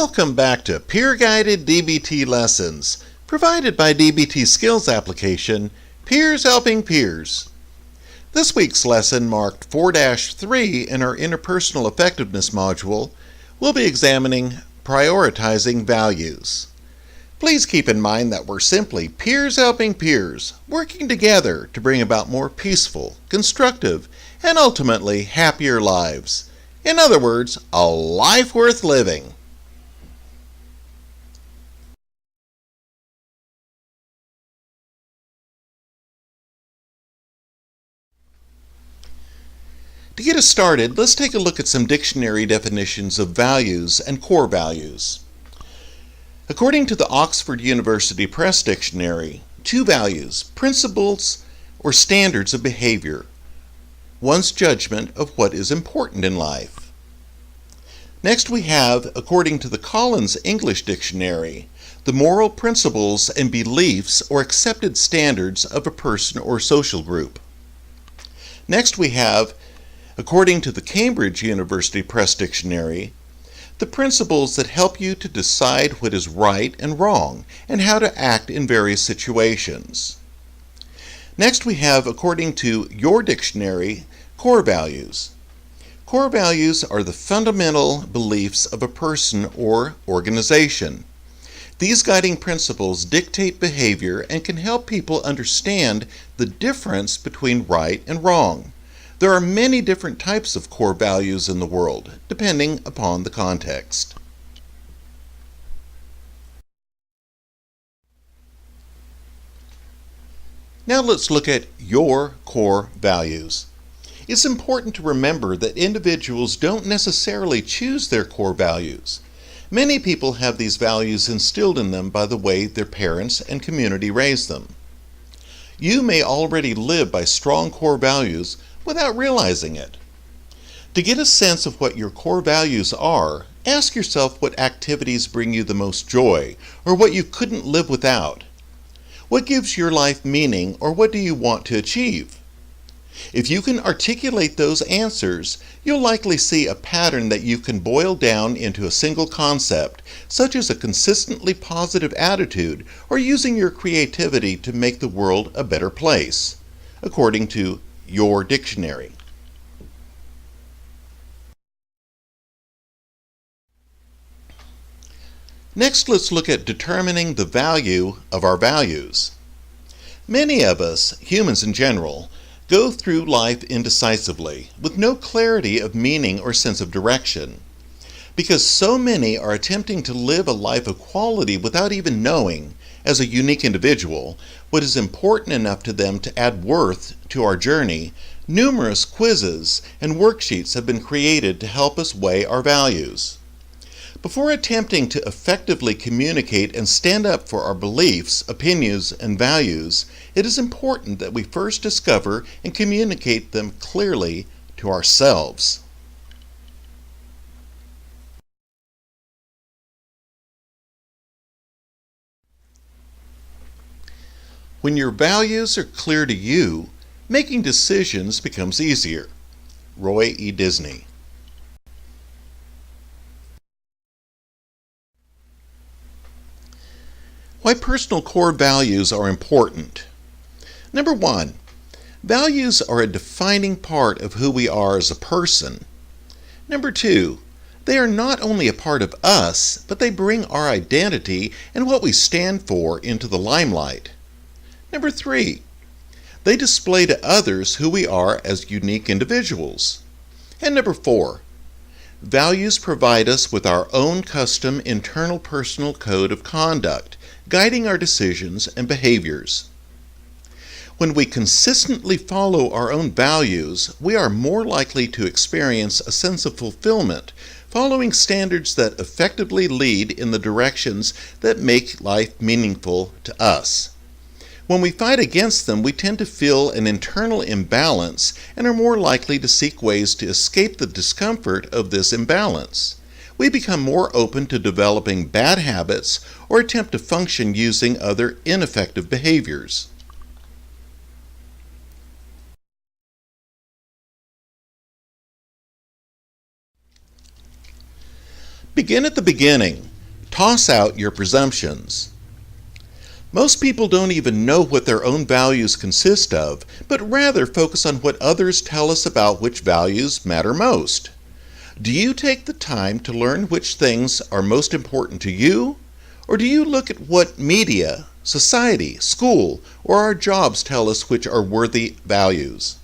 Welcome back to Peer-Guided DBT Lessons, provided by DBT Skills Application, Peers Helping Peers. This week's lesson, marked 4-3 in our Interpersonal Effectiveness module, will be examining prioritizing values. Please keep in mind that we're simply peers helping peers, working together to bring about more peaceful, constructive, and ultimately happier lives. In other words, a life worth living. To get us started, let's take a look at some dictionary definitions of values and core values. According to the Oxford University Press Dictionary, two values, principles or standards of behavior, one's judgment of what is important in life. Next we have, according to the Collins English Dictionary, the moral principles and beliefs or accepted standards of a person or social group. Next we have, according to the Cambridge University Press Dictionary, the principles that help you to decide what is right and wrong and how to act in various situations. Next we have, according to your dictionary, core values. Core values are the fundamental beliefs of a person or organization. These guiding principles dictate behavior and can help people understand the difference between right and wrong. There are many different types of core values in the world, depending upon the context. Now let's look at your core values. It's important to remember that individuals don't necessarily choose their core values. Many people have these values instilled in them by the way their parents and community raised them. You may already live by strong core values without realizing it. To get a sense of what your core values are, ask yourself what activities bring you the most joy, or what you couldn't live without. What gives your life meaning, or what do you want to achieve? If you can articulate those answers, you'll likely see a pattern that you can boil down into a single concept, such as a consistently positive attitude or using your creativity to make the world a better place, according to your dictionary. Next, let's look at determining the value of our values. Many of us, humans in general, go through life indecisively, with no clarity of meaning or sense of direction. Because so many are attempting to live a life of quality without even knowing, as a unique individual, what is important enough to them to add worth to our journey, numerous quizzes and worksheets have been created to help us weigh our values. Before attempting to effectively communicate and stand up for our beliefs, opinions, and values, it is important that we first discover and communicate them clearly to ourselves. When your values are clear to you, making decisions becomes easier. Roy E. Disney. Why personal core values are important. Number 1, values are a defining part of who we are as a person. Number 2, they are not only a part of us, but they bring our identity and what we stand for into the limelight. Number 3, they display to others who we are as unique individuals. And number 4, values provide us with our own custom internal personal code of conduct, guiding our decisions and behaviors. When we consistently follow our own values, we are more likely to experience a sense of fulfillment, following standards that effectively lead in the directions that make life meaningful to us. When we fight against them, we tend to feel an internal imbalance and are more likely to seek ways to escape the discomfort of this imbalance. We become more open to developing bad habits or attempt to function using other ineffective behaviors. Begin at the beginning. Toss out your presumptions. Most people don't even know what their own values consist of, but rather focus on what others tell us about which values matter most. Do you take the time to learn which things are most important to you? Or do you look at what media, society, school, or our jobs tell us which are worthy values?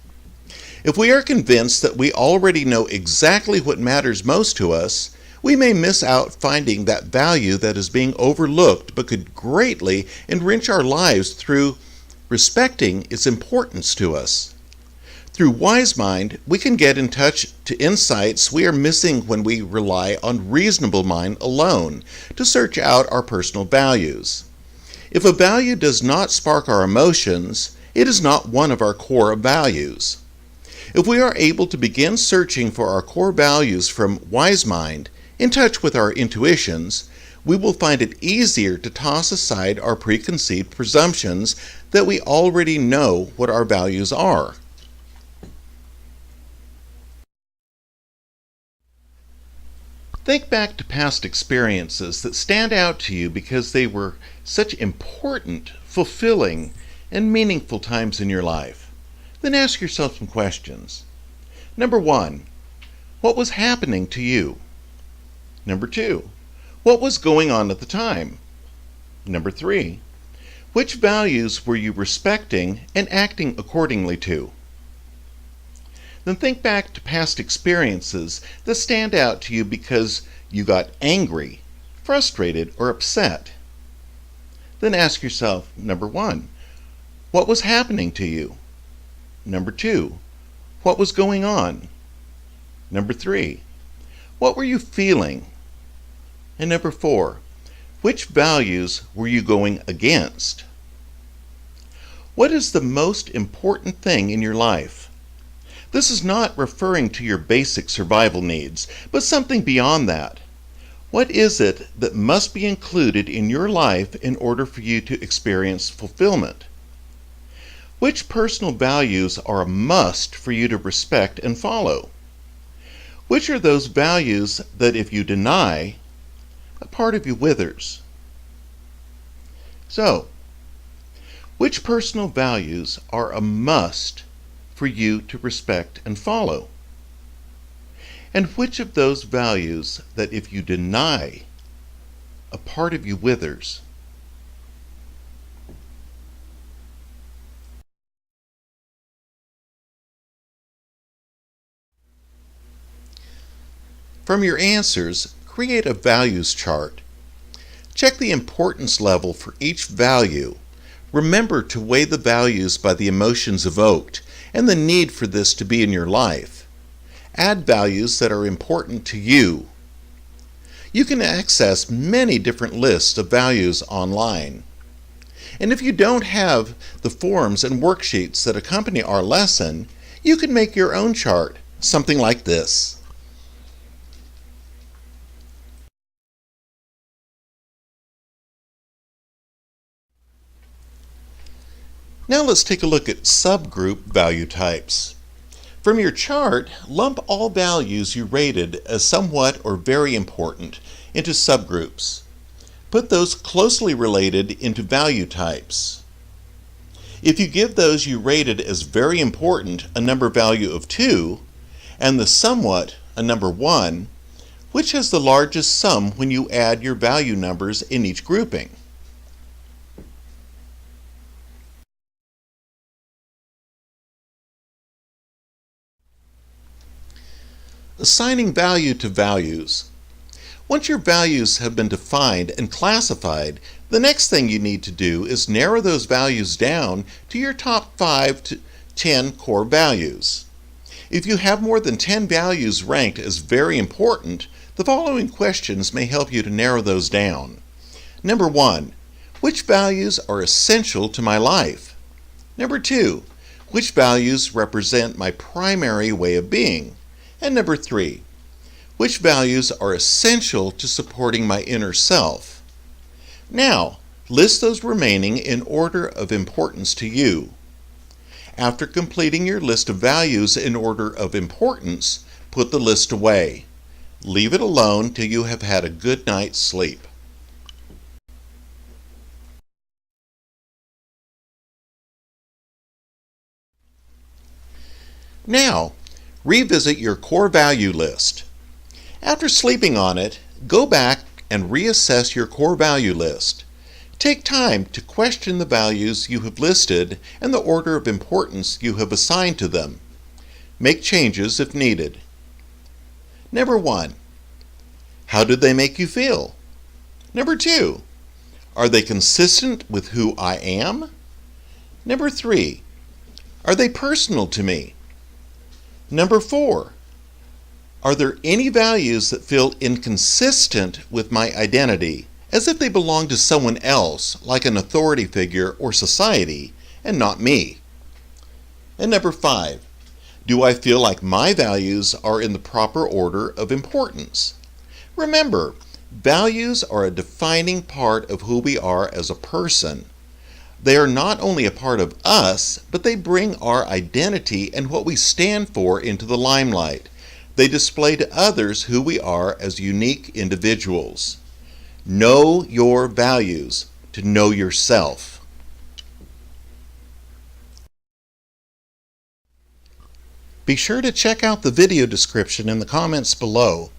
If we are convinced that we already know exactly what matters most to us, we may miss out finding that value that is being overlooked but could greatly enrich our lives through respecting its importance to us. Through Wise Mind, we can get in touch to insights we are missing when we rely on Reasonable Mind alone to search out our personal values. If a value does not spark our emotions, it is not one of our core values. If we are able to begin searching for our core values from Wise Mind, in touch with our intuitions, we will find it easier to toss aside our preconceived presumptions that we already know what our values are. Think back to past experiences that stand out to you because they were such important, fulfilling, and meaningful times in your life. Then ask yourself some questions. Number 1, what was happening to you? Number 2, what was going on at the time? Number 3, which values were you respecting and acting accordingly to? Then think back to past experiences that stand out to you because you got angry, frustrated, or upset. Then ask yourself, number 1, what was happening to you? Number 2, what was going on? Number 3, what were you feeling? And number 4, which values were you going against? What is the most important thing in your life? This is not referring to your basic survival needs, but something beyond that. What is it that must be included in your life in order for you to experience fulfillment? Which personal values are a must for you to respect and follow? Which are those values that if you deny, a part of you withers? So, which personal values are a must for you to respect and follow? And which of those values that if you deny, a part of you withers? From your answers, create a values chart. Check the importance level for each value. Remember to weigh the values by the emotions evoked and the need for this to be in your life. Add values that are important to you. You can access many different lists of values online. And if you don't have the forms and worksheets that accompany our lesson, you can make your own chart, something like this. Now let's take a look at subgroup value types. From your chart, lump all values you rated as somewhat or very important into subgroups. Put those closely related into value types. If you give those you rated as very important a number value of 2, and the somewhat a number 1, which has the largest sum when you add your value numbers in each grouping? Assigning value to values. Once your values have been defined and classified, the next thing you need to do is narrow those values down to your top 5 to 10 core values. If you have more than 10 values ranked as very important, the following questions may help you to narrow those down. Number 1, which values are essential to my life? Number 2, which values represent my primary way of being? And number 3, which values are essential to supporting my inner self? Now, list those remaining in order of importance to you. After completing your list of values in order of importance, put the list away. Leave it alone till you have had a good night's sleep. Now, revisit your core value list. After sleeping on it, go back and reassess your core value list. Take time to question the values you have listed and the order of importance you have assigned to them. Make changes if needed. Number 1. How did they make you feel? Number 2. Are they consistent with who I am? Number 3. Are they personal to me? Number 4. Are there any values that feel inconsistent with my identity, as if they belong to someone else, like an authority figure or society, and not me? And number 5. Do I feel like my values are in the proper order of importance? Remember, values are a defining part of who we are as a person. They are not only a part of us, but they bring our identity and what we stand for into the limelight. They display to others who we are as unique individuals. Know your values to know yourself. Be sure to check out the video description in the comments below.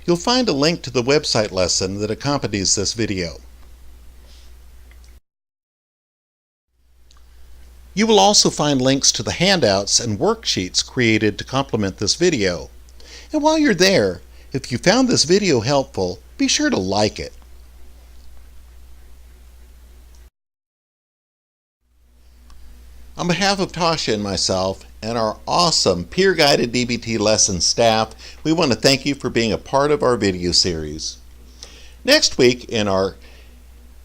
You'll find a link to the website lesson that accompanies this video. You will also find links to the handouts and worksheets created to complement this video. And while you're there, if you found this video helpful, be sure to like it. On behalf of Tasha and myself and our awesome peer-guided DBT lesson staff, we want to thank you for being a part of our video series. Next week in our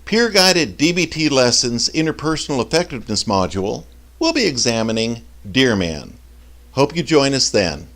peer-guided DBT lessons interpersonal effectiveness module, we'll be examining Dear Man. Hope you join us then.